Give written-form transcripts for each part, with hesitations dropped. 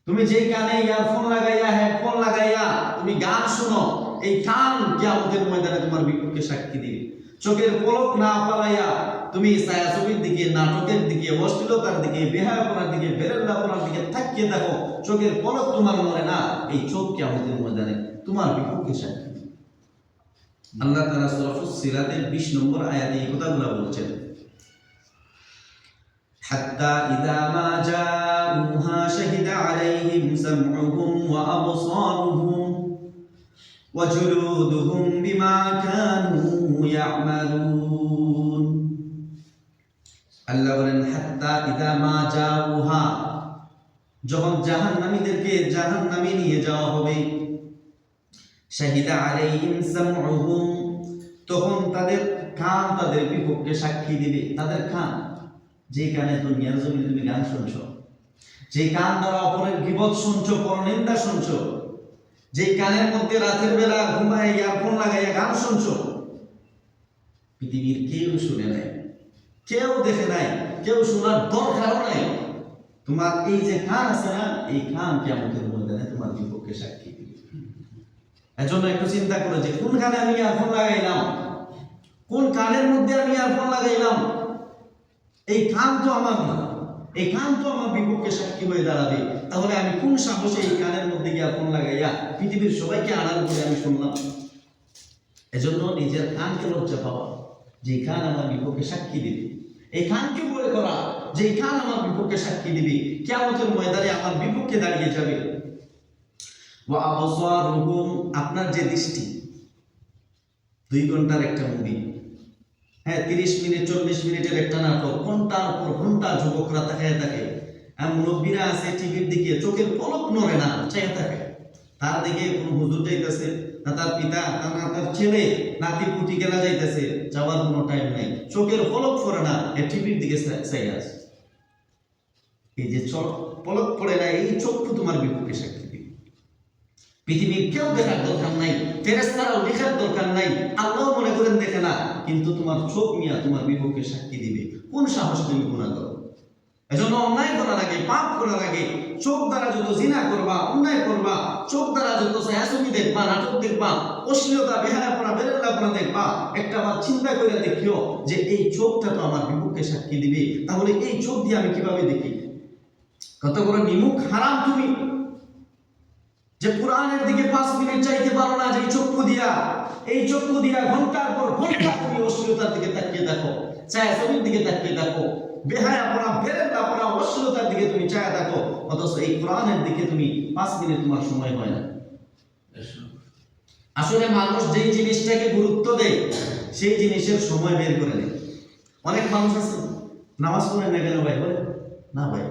তুমি যেই কানে ইয়ারফোন লাগাইয়া হেডফোন লাগাইয়া তুমি গান শুনো, এই কান কিয়ামতের ময়দানে তোমার বিপক্ষে সাক্ষী দিবে। চোখের পলক না পালাইয়া তুমি ছায়াছবির দিকে, নাটকের দিকে, অশ্লীলতার দিকে, বেহায়াপনার দিকে, বেরেন্দাপনার দিকে তাকিয়ে দেখো, চোখের পলক তোমার মনে না, এই চোখ কিয়ামতের ময়দানে তোমার বিপক্ষে সাক্ষী দিবে। আল্লাহ তাআলা সূরা ফুসসিলাতের 20 নম্বর আয়াতে এই কথাগুলো বলছেন, হাত্তা ইযা মা জাউহা শাহিদা আলাইহিম সামউহুম ওয়া আবসারুহুম ওয়া জুলুদুহুম বিমা কানু ইয়ামালুন। আল্লাহ বলেন হাত্তা ইযা মা জাউহা, যখন জাহান্নামীদেরকে জাহান্নামে নিয়ে যাওয়া হবে, শাহিদা আলাইহিম সামউহুম, তখন তাদের কান তাদের বিপক্ষে সাক্ষী দিবে। তাদের কান, যে কানে দুনিয়ার জমিনে তুমি গান শুনছো, যে কান দ্বারা অপরের গীবত শুনছো, পরনিন্দা শুনছো, যে কানের মধ্যে রাতের বেলা ঘুমায় ইয়ারফোন লাগাইয়া গান শুনছো, পৃথিবীর কেউ শুনে নাই, কেউ দেখে নাই, কেউ শোনার দরকারও নাই। তোমার এই যে কান আছে না, এই কান কিয়ামতের ময়দানে তোমার বিপক্ষে সাক্ষী দিবে। এজন্য একটু চিন্তা করো যে কোন কানে আমি ইয়ারফোন লাগাইলাম, কোন কানের মধ্যে আমি ইয়ারফোন লাগাইলাম। এই কান তো আমার না, এই কান তো আমার বিপক্ষে সাক্ষী হয়ে দাঁড়াবে। তাহলে আমি কোন সাহসে এই কানের মধ্যে ইয়ারফোন লাগাইয়া পৃথিবীর সবাইকে আড়াল করে আমি শুনলাম? এজন্য নিজের কানকে লজ্জা পাওয়া, যে কান আমার বিপক্ষে সাক্ষী দিবে, এই কানকে বলে করা যে কান আমার বিপক্ষে সাক্ষী দিবে, কিয়ামতের ময়দানে আমার বিপক্ষে দাঁড়িয়ে যাবে। ওয়া আবসারুহুম, আপনার যে দৃষ্টি, 2 ঘন্টার একটা মুভি, হ্যাঁ 30 মিনিট 40 মিনিটের একটা নাটক, ঘন্টার পর ঘন্টা যুবকরা তাকায় থাকে, আর মুরব্বীরা আছে টিভির দিকে, চোখের পলক নড়ে না, চাই থাকে। তার দিকে কোন হুজুর যাইতেছে না, তার পিতা না, তার ছেলে নাতি পুতি গেলা যাইতেছে, যাওয়ার কোনো টাইম নাই, চোখের পলক পড়ে না, এই টিভির দিকে চাই আছে। এই যে চোখ পলক পড়ে না, এই চক্ষু তোমার বিপক্ষে সাক্ষী দিবে। পৃথিবীর কেউ দেখার দরকার নাই, ফেরেশতারাও দেখার দরকার নাই, আল্লাহ মনে করেন দেখে না, কিন্তু তোমার চোখ মিয়া তোমার বিপক্ষে সাক্ষী দিবে। কোন সাহস তুমি গুনাহ করো? এজন্য অন্যায় করার আগে, পাপ করার আগে, চোখ দ্বারা যত জিনা করবা, অন্যায় করবা, চোখ দ্বারা যত ছায়াছবি দেখবা, নাটক দেখবা, অশ্লীলতা, বেহায়াপনা, বেরেন্দাপনা দেখবা, একটা বার চিন্তা করে দেখিও যে এই চোখটা তো আমার বিপক্ষে সাক্ষী দিবে। তাহলে এই চোখ দিয়ে আমি কিভাবে দেখি? কত বড় নিমুখ হারাম তুমি, যে কোরআনের দিকে 5 মিনিট চাইতে পারো না, যে এই চক্ষু দিয়া ঘন্টার পর ঘন্টা তুমি অশ্লীলতার দিকে তাকিয়ে দেখো, ছায়াছবির দিকে তাকিয়ে দেখো, বেহায়াপনা, বেরেন্দাপনা, অশ্লীলতার দিকে তুমি চায় দেখো, অথচ এই কোরআনের দিকে তুমি 5 মিনিট তোমার সময় হয় না। আসলে মানুষ যেই জিনিসটাকে গুরুত্ব দেয় সেই জিনিসের সময় বের করে নেয়। অনেক মানুষ আছে নামাজ পড়েন না কেন ভাই, বলে না ভাই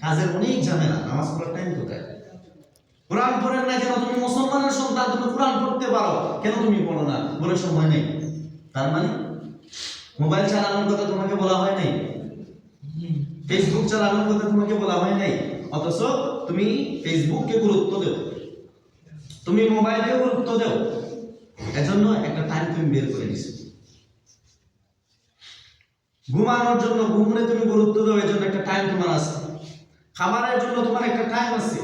কাজের অনেক ঝামেলা, নামাজ পড়ার টাইম কোথায়? কোরআন পড়েন না কেন, তুমি মুসলমানের সন্তান, তুমি কোরআন পড়তে পারো, কেন তুমি পড়ো না? বলে সময় নেই। তার মানে মোবাইল চালানোর কথা তোমাকে বলা হয় নাই, ফেসবুক চালানোর কথা তোমাকে বলা হয় নাই, অথচ তুমি ফেসবুককে গুরুত্ব দেও, তুমি মোবাইলকে গুরুত্ব দেও। এজন্য একটা টাইম তুমি বের করে দিছো। ঘুমানোর জন্য ঘুমরে তুমি গুরুত্ব দাও, এজন্য একটা টাইম তোমার আছে। খাবারের জন্য তোমার একটা টাইম আছে,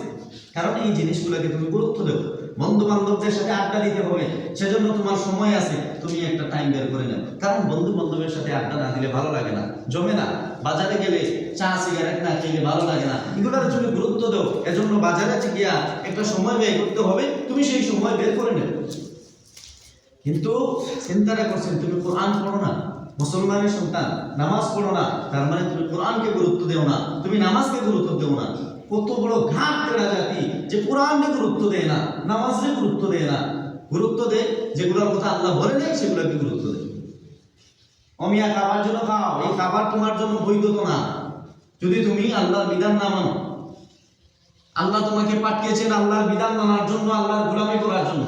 কারণ এই জিনিসগুলোকে তুমি গুরুত্ব দেও। বন্ধু বান্ধবদের সাথে আড্ডা দিতে হবে, সেজন্য তোমার সময় আছে, তুমি একটা টাইম বের করে নাও। কারণ বন্ধু বান্ধবের সাথে আড্ডা না দিলে ভালো লাগে না, জমে না। বাজারে গেলে চা সিগারেট না খেলে ভালো লাগে না, এগুলোর তুমি গুরুত্ব দাও। এজন্য বাজারে গিয়া একটা সময় ব্যয় করতে হবে, তুমি সেই সময় বের করে নেবে। কিন্তু চিন্তাটা করছেন তুমি কোরআন পড়ো না, মুসলমানের সন্তান, নামাজ পড়ো না, তার মানে তুমি কোরআনকে গুরুত্ব দেও না, তুমি নামাজকে গুরুত্ব দেও না। কত বড় ঘাট তেরা জাতি যে কোরআনকে গুরুত্ব দেয় না, নামাজকে গুরুত্ব দেয় না। গুরুত্ব দেয় যেগুলোর কথা আল্লাহ বলে নেই, সেগুলোকে গুরুত্ব দেয়। অমিয়া খাবার জন্য খাও, এই খাবার তোমার জন্য বৈধ তো না যদি তুমি আল্লাহর বিধান না মানো। আল্লাহ তোমাকে পাঠিয়েছেন আল্লাহর বিধান মানার জন্য, আল্লাহর গোলামি করার জন্য।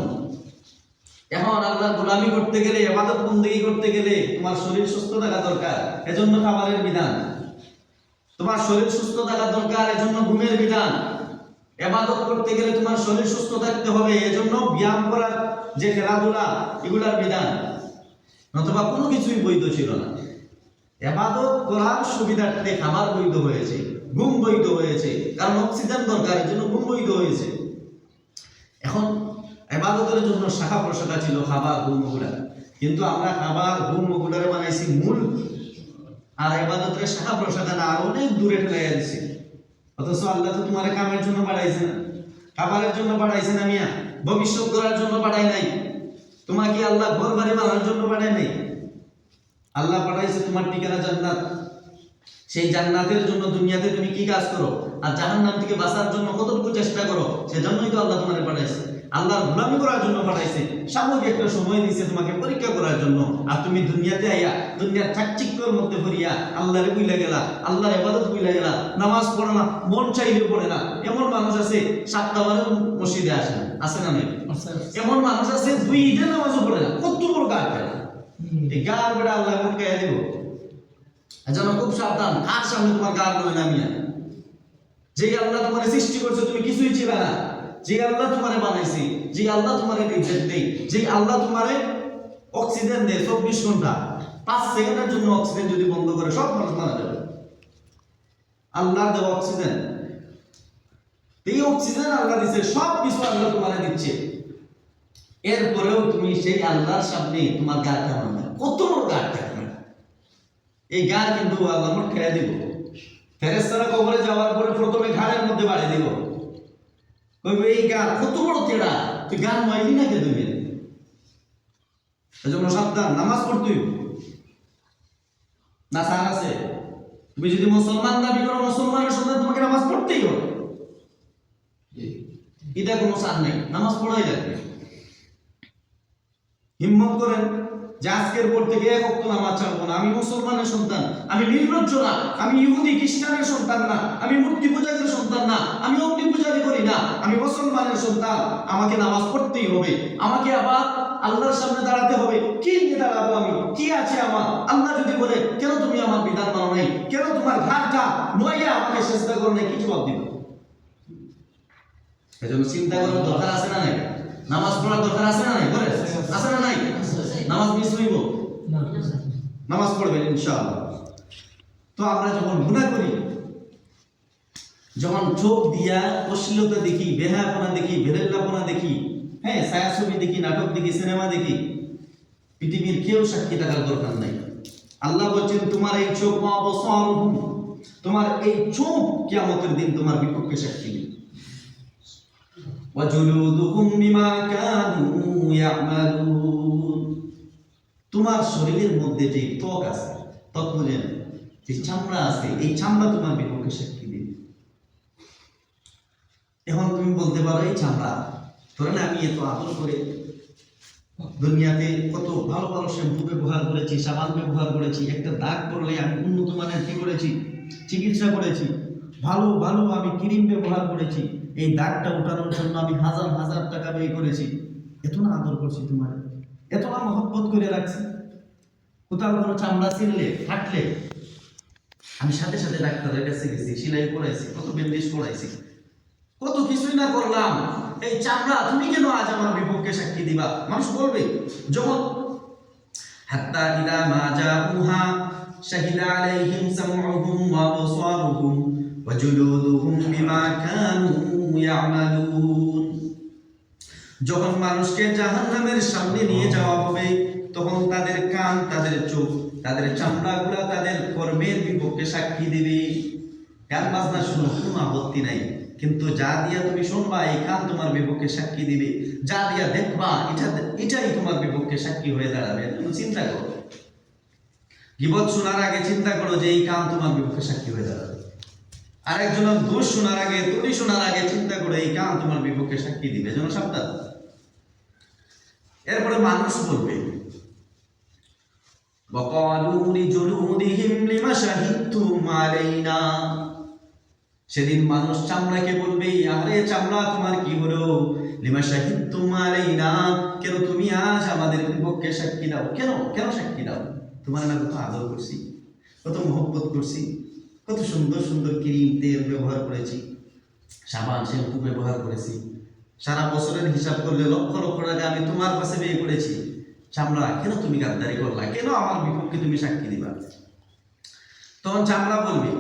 এখন আল্লাহর গোলামি করতে গেলে, ইবাদত বন্দেগী করতে গেলে তোমার শরীর সুস্থ থাকা দরকার, এজন্য খাবারের বিধান। তোমার শরীর সুস্থ থাকা দরকার, এজন্য ঘুমের বিধান। ইবাদত করতে গেলে তোমার শরীর সুস্থ থাকতে হবে, এজন্য ব্যায়াম করার যে খেলাধুলা, এগুলার বিধান। নতুবা কোনো কিছুই বৈধ ছিল না। ইবাদত করার সুবিধার্থে খাবার বৈধ হয়েছে, ঘুম বৈধ হয়েছে, কারণ অক্সিজেন দরকার, এর জন্য ঘুম বৈধ হয়েছে। এখন ইবাদতের জন্য শাখা প্রশাখা ছিল, খাবার, ঘুম, ওগুলা, কিন্তু আমরা খাবার, ঘুম, ওগুলারে বানাইছি মূল, আর ইবাদতের শাখা প্রশাখা না, আর অনেক দূরে ঠেলাইয়া দিছি। অথচ আল্লাহ তো তোমার কামের জন্য বাড়াইছে না, খাবারের জন্য বাড়াইছে না মিয়া, ভবিষ্যৎ করার জন্য বাড়াই নাই। তোমাকে আল্লাহ ঘর বাড়ি বানানোর জন্য বাড়াই নাই। আল্লাহ পাঠাইছে তোমার ঠিকানা জান্নাত। সেই জান্নাতের জন্য দুনিয়াতে তুমি কি কাজ করো, আর জাহান্নাম থেকে বাঁচার জন্য কতটুকু চেষ্টা করো, সেজন্যই তো আল্লাহ তোমাকে পাঠাইছে। আল্লাহর গোলামি করার জন্য পাঠাইছে, সাময়িক একটা সময় দিয়েছে তোমাকে পরীক্ষা করার জন্য। আর তুমি দুনিয়াতে আইয়া দুনিয়ার চাকচিক্যর মধ্যে পড়িয়া আল্লাহরে বুইলা গেলা, আল্লাহর ইবাদত বুইলা গেলা, নামাজ পড়ো না, মন চাইলে পড়ে না। এমন মানুষ আছে 7টা বারে মসজিদে আসে না, আছে না নাই? এমন মানুষ আছে 2 ঈদের নামাজও পড়ে না, কত বড় গাছ ফেলা। এই গার বেড়া আল্লাহ মন খাইয়া দিব। এজন্য খুব সাবধান, কার সামনে তোমার গার নয় নামিয়া। যে আল্লাহ তোমার সৃষ্টি করছে তুমি কিছুই ছিলে না, যে আল্লাহ তোমারে বানাইছে, যে আল্লাহ তোমারে রিজিক দেয়, যে আল্লাহ তোমারে অক্সিজেন দেয় 24 ঘন্টা, 5 সেকেন্ডের জন্য অক্সিজেন যদি বন্ধ করে সব মানুষ মারা যাবে। আল্লাহর দেওয়া অক্সিজেন, এই অক্সিজেন আল্লাহ দিচ্ছে, সব কিছু আল্লাহ তোমারে দিচ্ছে। এরপরেও তুমি সেই আল্লাহর সামনে তোমার গার কেমন, কত বড় গার থাকবে। এই গার কিন্তু আল্লাহ মোট খেয়ে দিব। ফেরেশতারা কবরে যাওয়ার পরে প্রথমে ঘাড়ের মধ্যে বাড়ি দিব, কইবে এই গান কত বড় তেড়া, তুই গান মাইলি না কে তুমি? এজন্য সাবধান, নামাজ পড়তে হইব না। সার আছে, তুমি যদি মুসলমান দাবি করো, মুসলমানের সন্তান, তোমাকে নামাজ পড়তেই হবে। এটা কোনো সার নেই, নামাজ পড়াই লাগবে। হিম্মত করেন যে আজকের পর থেকে এক ওয়াক্ত নামাজ ছাড়বো না। আমি মুসলমানের সন্তান, আমি নির্লজ্জ না, আমি ইহুদি খ্রিস্টানের সন্তান না, আমি মূর্তি পূজারীর সন্তান না, আমি অগ্নি পূজারি করি না, আমি মুসলমানের সন্তান। আমাকে নামাজ পড়তেই হবে, আমাকে আবার আল্লাহর সামনে দাঁড়াতে হবে। কি নিয়ে দাঁড়াবো আমি, কি আছে আমার? আল্লাহ যদি বলে কেন তুমি আমার বিধান মানো নাই, কেন তোমার ঘাটটা নইয়া আমাকে চেষ্টা করো নাই, কি জবাব দিব? এজন্য চিন্তা করার দরকার আছে না নাই? নামাজ পড়ার দরকার আছে না নাই? বলে আছে না নাই? নামাজ মিস হইব না, নামাজ পড়বেন ইনশাআল্লাহ। তো আমরা যখন গুনাহ করি, যখন চোখ দিয়া অশ্লীলতা দেখি, বেহায়াপনা দেখি, বেরেল্লাপনা দেখি, হ্যাঁ, ছায়াছবি দেখি, নাটক দেখি, সিনেমা দেখি, পৃথিবীর কেউ সাক্ষী থাকার দরকার নাই। আল্লাহ বলছেন তোমার এই চোখ, তোমার এই চোখ কিয়ামতের দিন তোমার বিপক্ষে সাক্ষী দিবে। ওয়াজুলুদুহুম বিমা কানু ইয়ামালুন, তোমার শরীরের মধ্যে যে ত্বক আছে, ত্বক বুঝেন, যে চামড়া আছে, এই চামড়া তোমার বিপক্ষে সাক্ষী দিবে। এখন তুমি বলতে পারো এই চামড়া, ধরেন আমি এত আদর করে দুনিয়াতে কত ভালো ভালো শ্যাম্পু ব্যবহার করেছি, সাবান ব্যবহার করেছি, একটা দাগ পড়লে আমি উন্নত মানের কি করেছি, চিকিৎসা করেছি, ভালো ভালো আমি ক্রিম ব্যবহার করেছি, এই দাগটা উঠানোর জন্য আমি হাজার হাজার টাকা ব্যয় করেছি। এত না আদর করছি তোমার, এত না মহব্বত করে রাখছি। কোথাও কোনো চামড়া ছিঁড়লে, ফাটলে আমি সাথে সাথে ডাক্তারের কাছে গেছি, সেলাই করাইছি, কত ব্যান্ডেজ করাইছি, কত কিছুই না করলাম। এই চামড়া তুমি কেন আজ আমার বিপক্ষে সাক্ষী দিবা? মানুষ বলবে যখন হাত্তা ইদা মা জাউহা শাহিদা আলাইহিম সামউহুম ওয়া আবসারুহুম ওয়া জুলুদুহুম বিমা কানু ইয়ামালুন, যখন মানুষকে জাহান্নামের সামনে নিয়ে যাওয়া হবে, তখন তাদের কান, তাদের চোখ, তাদের চামড়াগুলা তাদের কর্মের বিপক্ষে সাক্ষী দিবে। গান বাজনা শুনো, কোনো আপত্তি নাই, কিন্তু যা দিয়া তুমি শুনবা এই কান তোমার বিপক্ষে সাক্ষী দিবে, যা দিয়া দেখবা এটাই তোমার বিপক্ষে সাক্ষী হয়ে দাঁড়াবে। তুমি চিন্তা করো, গীবত শোনার আগে চিন্তা করো যে এই কান তোমার বিপক্ষে সাক্ষী হয়ে দাঁড়াবে। আরেকজনের দোষ শোনার আগে, ত্রুটি শোনার আগে চিন্তা করো এই কান তোমার বিপক্ষে সাক্ষী দিবে। যেন সাবধান। এরপরে মানুষ বলবে وقالوا لجلودهم لما شهدتم علينا, সেদিন মানুষ চামড়াকে বলবে, আরে চামড়া তোমার কি হলো, লিমা শাহিদতুম আলাইনা, কেন তুমি আজ আমাদের বিপক্ষে সাক্ষী দাও? কেন কেন সাক্ষী দাও? তোমার না কত আদর করছি, কত মহব্বত করছি, কত সুন্দর সুন্দর ক্রিম তেল ব্যবহার করেছি, সাবান শ্যাম্পু ব্যবহার করেছি, সারা বছরের হিসাব করলে লক্ষ লক্ষ টাকা আমি তোমার কাছে ব্যয় করেছি। চামড়া কেন তুমি গাদ্দারি করলা, কেন আমার বিপক্ষে তুমি সাক্ষী দিবা? তখন চামড়া বলবে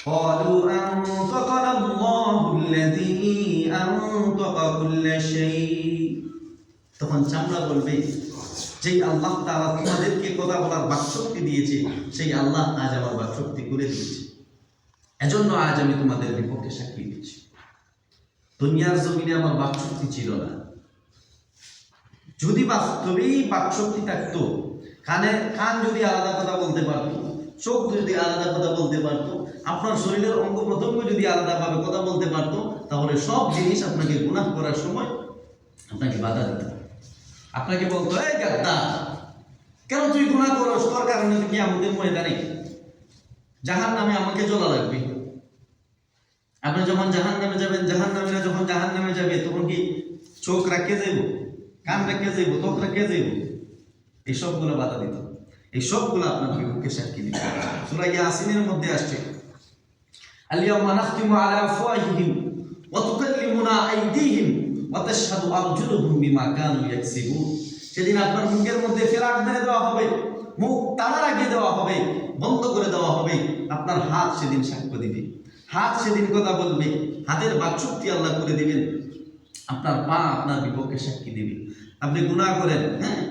قالوا أنطقنا الله الذي أنطق كل شيء তখন চামড়া বলবে, যেই আল্লাহ তাআলা তোমাদেরকে কথা বলার বাকশক্তি দিয়েছে, সেই আল্লাহ আজ আমার বাকশক্তি করে দিয়েছে, এজন্য আজ আমি তোমাদের বিপক্ষে সাক্ষী দিচ্ছি। দুনিয়ার জমিনে আমার বাকশক্তি ছিল না। যদি বাস্তবেই বাকশক্তি থাকতো, কান যদি আলাদা কথা বলতে পারতো, চোখ যদি আলাদা কথা বলতে পারতো, আপনার শরীরের অঙ্গ প্রত্যঙ্গ যদি আলাদাভাবে কথা বলতে পারতো, তাহলে সব জিনিস আপনাকে গুনাহ করার সময় আপনাকে বাধা দিত। আপনাকে বলতো, এই গাদ্দার, কেন তুই গুনাহ করস? তোর কারণে কি আমাদের ময়দানে জাহান্নামে আমাকে জ্বলা লাগবে। আপনি যখন জাহান্নামে যাবেন, জাহান্নামীরা যখন জাহান্নামে যাবে, তখন কি চোখ রাখিয়ে যাইব, কান রাখিয়ে যাইব, ত্বক রাখিয়ে যাইব? এই সবগুলো বাধা দিত, এই সবগুলো আপনার বিপক্ষে সাক্ষী দিত। সূরা ইয়াসিনের মধ্যে আসছে, আল-ইয়াওমা নাখতিমু আলা আফওয়াহিহিম ওয়া তুকাল্লিমুনা আইদিহিম ওয়া তাশহাদু আরজুলুহুম বিমা কানু ইয়াকসিবুন। সেদিন আপনার মুখের মধ্যে ফেরাক মেরে দেওয়া হবে, মুখ তালা লাগিয়ে দেওয়া হবে, বন্ধ করে দেওয়া হবে। আপনার হাত সেদিন সাক্ষ্য দিবে, হাত সেদিন কথা বলবে, হাতের বাকশক্তি আল্লাহ করে দিবেন। আপনার পা আপনার বিপক্ষে সাক্ষী দিবে। আপনি গুনাহ করেন, হ্যাঁ,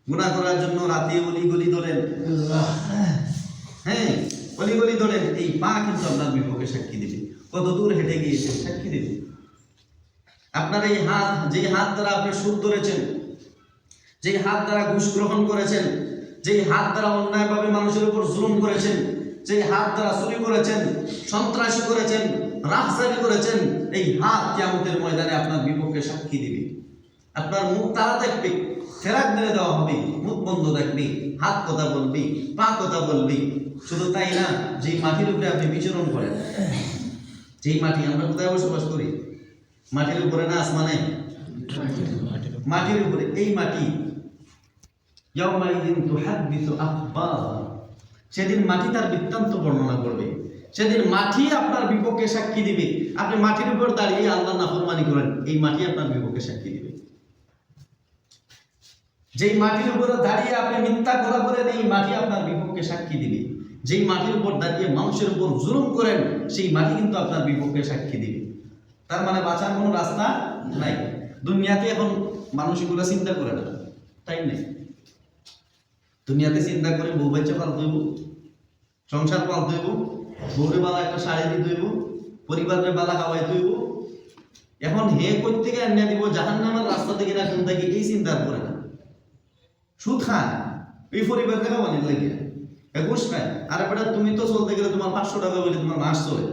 গুনাহ করার জন্য রাতে অলিগলি ধরেন, হ্যাঁ, অলিগলি ধরেন, এই পা কিন্তু আপনার বিপক্ষে সাক্ষী দিবে। কত দূর হেঁটে গিয়েছে সাক্ষী দিবে। আপনার এই হাত, যে হাত দ্বারা আপনি সুদ ধরেছেন, যে হাত দ্বারা ঘুষ গ্রহণ করেছেন, যে হাত দ্বারা অন্যায়ভাবে মানুষের উপর জুলুম করেছেন, যে হাত দ্বারা চুরি করেছেন, সন্ত্রাসী করেছেন, রাহজানি করেছেন, এই হাত কিয়ামতের ময়দানে আপনার বিপক্ষে সাক্ষী দিবে। আপনার মুখ তালা থাকবে, ফেরাক মেরে দেওয়া হবে, মুখ বন্ধ থাকবে, হাত কথা বলবি, পা কথা বলবি। শুধু তাই না, যেই মাটির উপরে আপনি বিচরণ করেন, যেই মাটি, আমরা কোথায় বসবাস করি? মাটির উপরে না আসমানে? মাটির উপরে। এই মাটি ইয়াউমাইযিন তুহাদ্দিসু আখবারহা, সেদিন মাটি তার বৃত্তান্ত বর্ণনা করবে। সেদিন মাটি আপনার বিপক্ষে সাক্ষী দিবে। আপনি মাটির উপর দাঁড়িয়ে আল্লাহ নাফরমানি করেন, এই মাটি আপনার বিপক্ষে সাক্ষী দিবে। যেই মাটির উপর দাঁড়িয়ে আপনি মিথ্যা কথা বলেন, এই মাটি আপনার বিপক্ষে সাক্ষী দিবে। যেই মাটির উপর দাঁড়িয়ে মানুষের উপর জুলুম করেন, সেই মাটি কিন্তু আপনার বিপক্ষে সাক্ষী দিবে। তার মানে বাঁচার কোনো রাস্তা নাই। দুনিয়াতে এখন মানুষ এগুলো চিন্তা করে না, টাইম নেই। দুনিয়াতে চিন্তা করে বউ বাচ্চা পালতে হইব, সংসার পালতে হইব, বউরে বালা একটা শাড়ি দিতে হইব, পরিবারের বালা খাওয়াইতে হইব। এখন হে করতে গিয়ে এনে দিব জাহান্নামের রাস্তা থেকে না কোন থেকে, এই চিন্তা করে না। সুদ খায়, এই পরিবার থেকে অনেক লাগে, ঘুষ খায়। আরে বেটা, তুমি তো চলতে গেলে তোমার 500 টাকা বলে তোমার মাস চলে।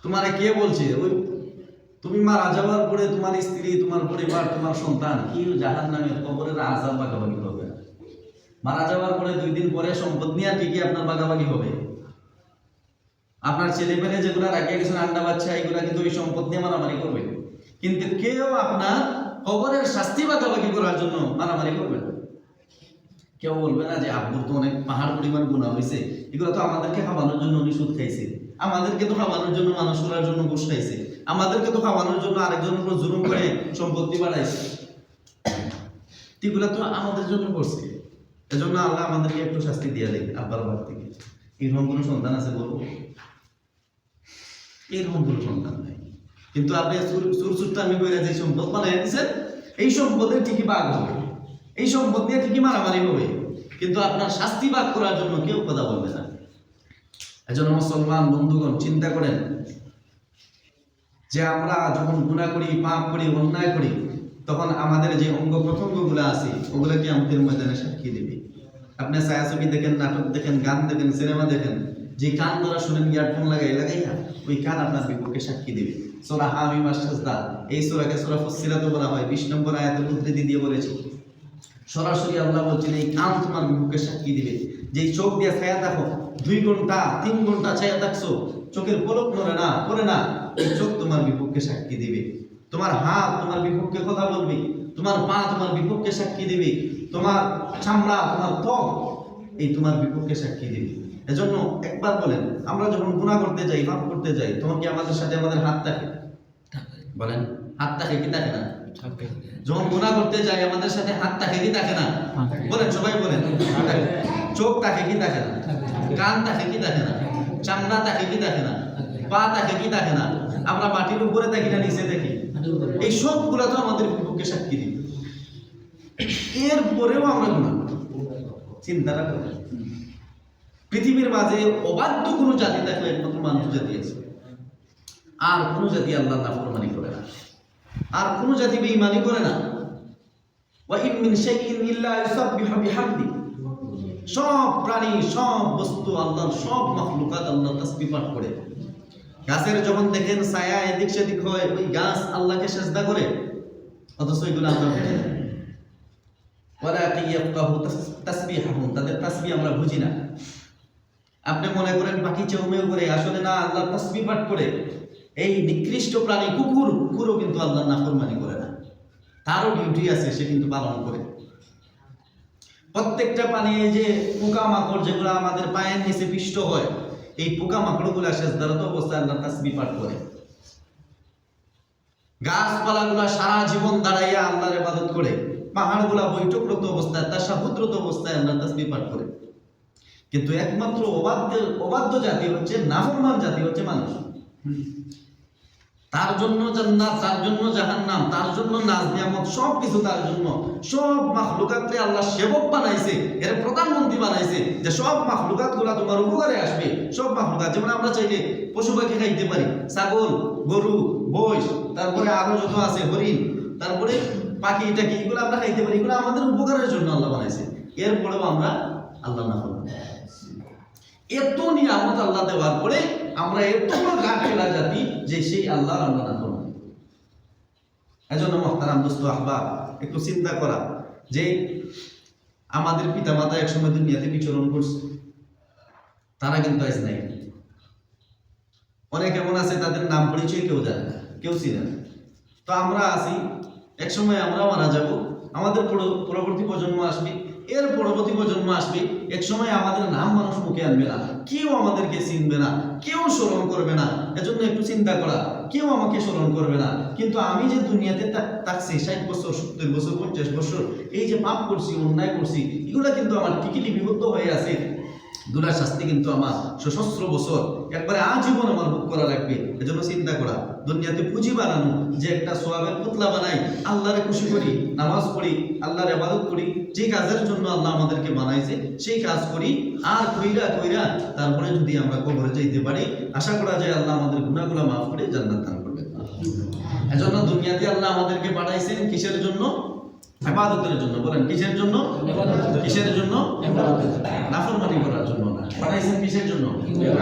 তোমারে কে বলছে? ওই তুমি মারা যাওয়ার পরে তোমার স্ত্রী, তোমার পরিবার, তোমার সন্তান কি জাহান্নামের কবরের আযাব ভাগাভাগি হবে। মারা যাওয়ার পরে 2 দিন পরে সম্পদ নিয়ে ঠিকই আপনার ভাগাভাগি হবে। আপনার ছেলে মেয়ে যেগুলো রাখিয়ে গেছেন, আন্ডা বাচ্চা, এগুলা কিন্তু ওই সম্পদ নিয়ে মারামারি করবে। কিন্তু কেউ আপনার কবরের শাস্তি ভাগাভাগি করার জন্য মারামারি করবে না। কেউ বলবে না যে আব্বুর তো অনেক পাহাড় পরিমাণ গুনাহ হয়েছে, এগুলো তো আমাদেরকে খাওয়ানোর জন্য উনি সুদ খাইছে, আমাদেরকে তো খাওয়ানোর জন্য, মানুষ করার জন্য ঘুষ খাইছে, আমাদেরকে তো খাওয়ানোর জন্য আরেকজনের উপর জুলুম করে সম্পত্তি বাড়াইছে, এগুলো তো আমাদের জন্য করছে। এজন্য আল্লাহ আমাদেরকে একটু শাস্তি দিয়ে দেয় আব্বার বাপ থেকে। এরকম কোনো সন্তান আছে বলবো? এরকম কোনো সন্তান নাই। কিন্তু আপনি আমি কইরা যে সম্পদ বানাই দিচ্ছেন, এই সম্পদের ঠিকই ভাগ হবে, এই সম্পদ নিয়ে ঠিকই মারামারি হবে, কিন্তু আপনার শাস্তি ভাগ করার জন্য কেউ কথা বলবে না। এজন্য মুসলমান বন্ধুগণ চিন্তা করেন যে আমরা যখন গুনাহ করি, পাপ করি, অন্যায় করি, তখন আমাদের যে অঙ্গ প্রত্যঙ্গগুলো আছে ওগুলো কি আমাদের ময়দানে সাক্ষী দেবে। আপনি ছায়াছবি দেখেন, নাটক দেখেন, গান দেখেন, সিনেমা দেখেন, যে কান ধরা শুনেন ইয়ারফোন লাগাইয়া ওই কান আপনার বিপক্ষে সাক্ষী দেবে। সূরা হামিম আস-সাজদা, এই সূরাকে সূরা ফুসসিলাত বলা হয়, 20 নম্বর আয়াতের উদ্ধৃতি দিয়ে বলেছি। সরাসরি আল্লাহ বলছেন এই কান তোমার বিপক্ষে সাক্ষী দিবে। যেই চোখ দিয়ে ছায়া দেখো, 2 ঘন্টা 3 ঘন্টা ছায়া দেখছো, চোখের পলক নড়ে না, পড়ে না, এই চোখ তোমার বিপক্ষে সাক্ষী দিবে। তোমার হাত তোমার বিপক্ষে কথা বলবে, তোমার পা তোমার বিপক্ষে সাক্ষী দিবে, তোমার চামড়া, তোমার ত্বক এই তোমার বিপক্ষে সাক্ষী দিবে। এজন্য একবার বলেন, আমরা যখন গুনাহ করতে যাই, পাপ করতে যাই, তখন কি আমাদের সাথে আমাদের হাত থাকে? বলেন, হাত থাকে কি থাকে না? যখন গুনাহ করতে যাই আমাদের সাথে হাত থাকে কি থাকে না? বলেন, সবাই বলেন। চোখ থাকে কি থাকে না? কান থাকে কি থাকে না? চামড়া থাকে কি থাকে না? পা থাকে কি থাকে না? আমরা মাটির উপরে থাকি না নিচে থাকি? এই সবগুলো তো আমাদের বিপক্ষে সাক্ষী দিবে। এরপরেও আমরা গুনাহ করি। চিন্তাটা করি। পৃথিবীর মাঝে অবাধ্য কোন জাতি থাকলে একমাত্র মানুষ জাতি আছে। আর কোন জাতি আল্লাহর নাফরমানি করে না, আর কোন জাতি বেঈমানি করে না। ওয়া ইন মিন শাইইন ইল্লা ইউসাব্বিহু বিহামদি। সব প্রাণী, সব বস্তু, আল্লাহর সব মাখলুকাত আল্লাহর তাসবিহ পাঠ করে। গাছের যখন দেখেন ছায়া এদিক সেদিক হয়, ওই গাছ আল্লাহকে সিজদা করে, অথচ এগুলো আমরা বুঝি না। ওয়ালাকিন ইয়াফকাহু তাসবিহাহুম, তাদের তাসবিহ আমরা বুঝি না। আপনি মনে করেন বাকি চৌমেও করে, আসলে না, আল্লাহর তাসবিহ পাঠ করে। এই নিকৃষ্ট প্রাণী কুকুরও কিন্তু আল্লাহর নাফরমানি করে না, তারও ডিউটি আছে, সে কিন্তু পালন করে। প্রত্যেকটা প্রাণী, এই যে পোকামাকড় যেগুলো আমাদের পায়ের নিচে পিষ্ট হয়, এই পোকামাকড়গুলো সিজদারত অবস্থায় আল্লাহর তাসবিহ পাঠ করে। গাছপালাগুলা সারা জীবন দাঁড়াইয়া আল্লাহর ইবাদত করে। পাহাড়গুলা বৈঠকরত অবস্থায়, তাশাহুদরত অবস্থায় আল্লাহর তাসবিহ পাঠ করে। কিন্তু একমাত্র অবাধ্য জাতি হচ্ছে, নাফরমান জাতি হচ্ছে মানুষ। তার জন্য জান্নাত, তার জন্য জাহান্নাম, তার জন্য নাজ নিয়ামত, সবকিছু তার জন্য। সব মাখলুকাতকে আল্লাহ সেবক বানাইছে, এর প্রধানমন্ত্রী বানাইছে, যে সব মাখলুকাত গুলা তোমার উপকারে আসবে। সব মাখলুকাত, যেমন আমরা চাইলে পশু পাখি খাইতে পারি, ছাগল, গরু, মহিষ, তারপরে আরো যত আছে, হরিণ, তারপরে পাখি, টাকি, এগুলো আমরা খাইতে পারি। এগুলো আমাদের উপকারের জন্য আল্লাহ বানাইছে। এরপরেও আমরা আল্লাহ না করব। এত নিয়ামত আল্লাহ দেওয়ার পরে আমরা এত বড় গা ফেলা জাতি যে সেই আল্লাহ আমরা না করব। এজন্য মুহতারাম দোস্ত আহবাব, একটু চিন্তা করা যে আমাদের পিতামাতা একসময় দুনিয়াতে বিচরণ করছে, তারা কিন্তু আজ নাই। অনেক এমন আছে তাদের নাম পরিচয় কেউ জানে না, কেউ চিনে না। তো আমরা আছি, একসময় আমরা মারা যাব, আমাদের পরবর্তী প্রজন্ম আসবে, এর পরবর্তী প্রজন্ম আসবে, এক সময় আমাদের নাম মানুষ মুখে আনবে না, কেউ আমাদেরকে চিনবে না, কেউ স্মরণ করবে না। এজন্য একটু চিন্তা করা, কেউ আমাকে স্মরণ করবে না, কিন্তু আমি যে দুনিয়াতে থাকছি 60 বছর, 70 বছর, 50 বছর, এই যে পাপ করছি, অন্যায় করছি, এগুলো কিন্তু আমার টিকি লিপিবদ্ধ হয়ে আছে। দুলার শাস্তি কিন্তু আমার সহস্র বছর, একবারে আজীবন আমার ভোগ করা লাগবে। এজন্য চিন্তা করা, দুনিয়াতে পুঁজি বানানো, যে একটা সোয়াবের পুতলা বানাই, আল্লাহরে খুশি করি, নামাজ পড়ি, আল্লাহর ইবাদত করি, যে কাজের জন্য আল্লাহ আমাদেরকে বানাইছে সেই কাজ করি, আর কইরা তারপরে যদি আমরা কবরে যাইতে পারি, আশা করা যায় আল্লাহ আমাদের গুনাহগুলো মাফ করে জান্নাত দান করবেন। এজন্য দুনিয়াতে আল্লাহ আমাদেরকে পাঠাইছেন কিসের জন্য? ইবাদতের জন্য। বলেন, কিসের জন্য? কিসের জন্য? নাফরমানি করার জন্য না, পাঠাইছেন কিসের জন্য?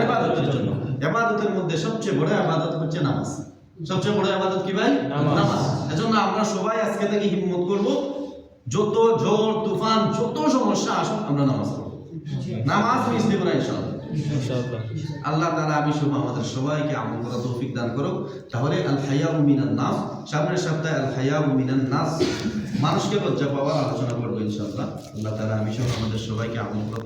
ইবাদতের জন্য। ইবাদতের মধ্যে সবচেয়ে বড় ইবাদত হচ্ছে নামাজ। সবচেয়ে বড় ইবাদত কি ভাই? নামাজ। এজন্য আমরা সবাই আজকে থেকে হিম্মত করব, যত ঝড় তুফান, যত সমস্যা আসুক, আমরা নামাজ পড়ব, নামাজ মিস দেব না ইনশাআল্লাহ। আল্লাহ তাআলা আমি সহ আমাদের সবাইকে আমল করার তৌফিক দান করুক। তাহলে আল হায়াউ মিনান নাস, সামনের সপ্তাহে আল হায়াউ মিনান নাস, মানুষকে লজ্জা পাওয়ার আলোচনা করবো ইনশাআল্লাহ। আল্লাহ তাআলা আমি সহ আমাদের সবাইকে আমল করার